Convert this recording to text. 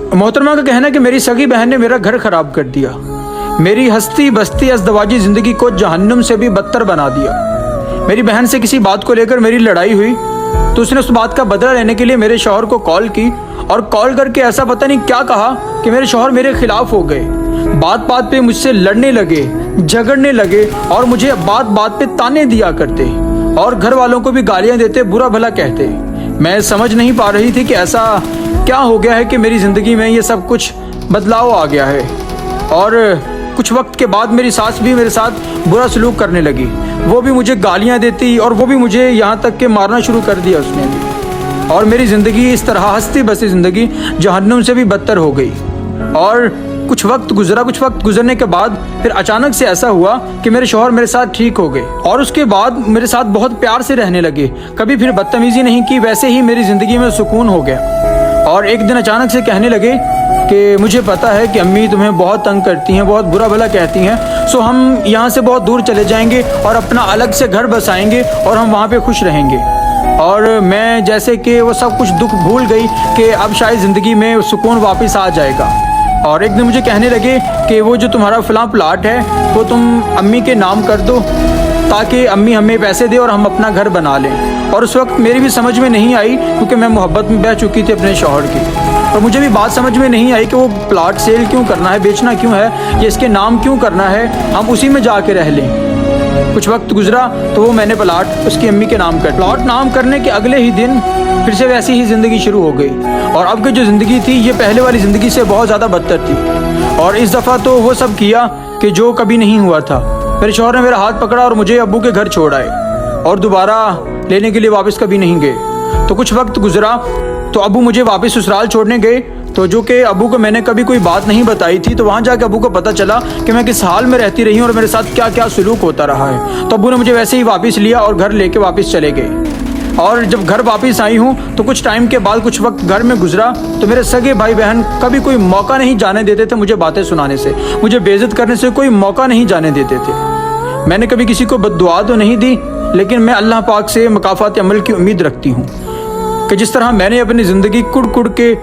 मोहतरमा का कहना है कि मेरी सगी बहन ने मेरा घर खराब कर दिया, मेरी हस्ती बस्ती अज़दवाजी ज़िंदगी को जहन्नुम से भी बदतर बना दिया। मेरी बहन से किसी बात को लेकर मेरी लड़ाई हुई तो उसने उस बात का बदला लेने के लिए मेरे शौहर को कॉल की और कॉल करके ऐसा पता नहीं क्या कहा कि मेरे शौहर मेरे खिलाफ हो गए। बात बात पे मुझसे लड़ने लगे, झगड़ने लगे और मुझे बात बात पे ताने दिया करते और घर वालों को भी गालियां देते, बुरा भला कहते। मैं समझ नहीं पा रही थी कि ऐसा क्या हो गया है कि मेरी ज़िंदगी में ये सब कुछ बदलाव आ गया है। और कुछ वक्त के बाद मेरी सास भी मेरे साथ बुरा सलूक करने लगी, वो भी मुझे गालियां देती और वो भी मुझे यहाँ तक कि मारना शुरू कर दिया उसने भी। और मेरी ज़िंदगी इस तरह हंसती बसती ज़िंदगी जहन्नुम से भी बदतर हो गई। और कुछ वक्त गुजरने के बाद फिर अचानक से ऐसा हुआ कि मेरे शौहर मेरे साथ ठीक हो गए और उसके बाद मेरे साथ बहुत प्यार से रहने लगे, कभी फिर बदतमीज़ी नहीं की। वैसे ही मेरी ज़िंदगी में सुकून हो गया। और एक दिन अचानक से कहने लगे कि मुझे पता है कि अम्मी तुम्हें बहुत तंग करती हैं, बहुत बुरा भला कहती हैं, सो हम यहाँ से बहुत दूर चले जाएंगे और अपना अलग से घर बसाएंगे और हम वहाँ पे खुश रहेंगे। और मैं जैसे कि वो सब कुछ दुख भूल गई कि अब शायद ज़िंदगी में सुकून वापस आ जाएगा। और एक दिन मुझे कहने लगे कि वो जो तुम्हारा फ़लाँ प्लाट है वो तुम अम्मी के नाम कर दो ताकि अम्मी हमें पैसे दे और हम अपना घर बना लें। और उस वक्त मेरी भी समझ में नहीं आई क्योंकि मैं मोहब्बत में बह चुकी थी अपने शौहर की, और मुझे भी बात समझ में नहीं आई कि वो प्लाट सेल क्यों करना है, बेचना क्यों है, ये इसके नाम क्यों करना है, हम उसी में जा के रह लें। कुछ वक्त गुजरा तो वो मैंने प्लाट उसकी अम्मी के नाम कर, प्लाट नाम करने के अगले ही दिन फिर से वैसी ही ज़िंदगी शुरू हो गई। और अब की जो ज़िंदगी थी ये पहले वाली ज़िंदगी से बहुत ज़्यादा बदतर थी। और इस दफ़ा तो वो सब किया कि जो कभी नहीं हुआ था। मेरे शौहर ने मेरा हाथ पकड़ा और मुझे अब्बू के घर छोड़ आए और दोबारा लेने के लिए वापस कभी नहीं गए। तो कुछ वक्त गुजरा तो अब्बू मुझे वापस ससुराल छोड़ने गए, तो जो कि अब्बू को मैंने कभी कोई बात नहीं बताई थी, तो वहाँ जाकर अब्बू को पता चला कि मैं किस हाल में रहती रही हूँ और मेरे साथ क्या क्या सलूक होता रहा है। तो अब्बू ने मुझे वैसे ही वापस लिया और घर लेके वापस चले गए। और जब घर वापस आई हूँ तो कुछ टाइम के बाद कुछ वक्त घर में गुजरा तो मेरे सगे भाई बहन कभी कोई मौका नहीं जाने देते थे मुझे बातें सुनाने से, मुझे बेइज्जत करने से कोई मौका नहीं जाने देते थे। मैंने कभी किसी को बद्दुआ तो नहीं दी, लेकिन मैं अल्लाह पाक से मकाफ़ात अमल की उम्मीद रखती हूँ कि जिस तरह मैंने अपनी ज़िंदगी कुड़ कुड़ के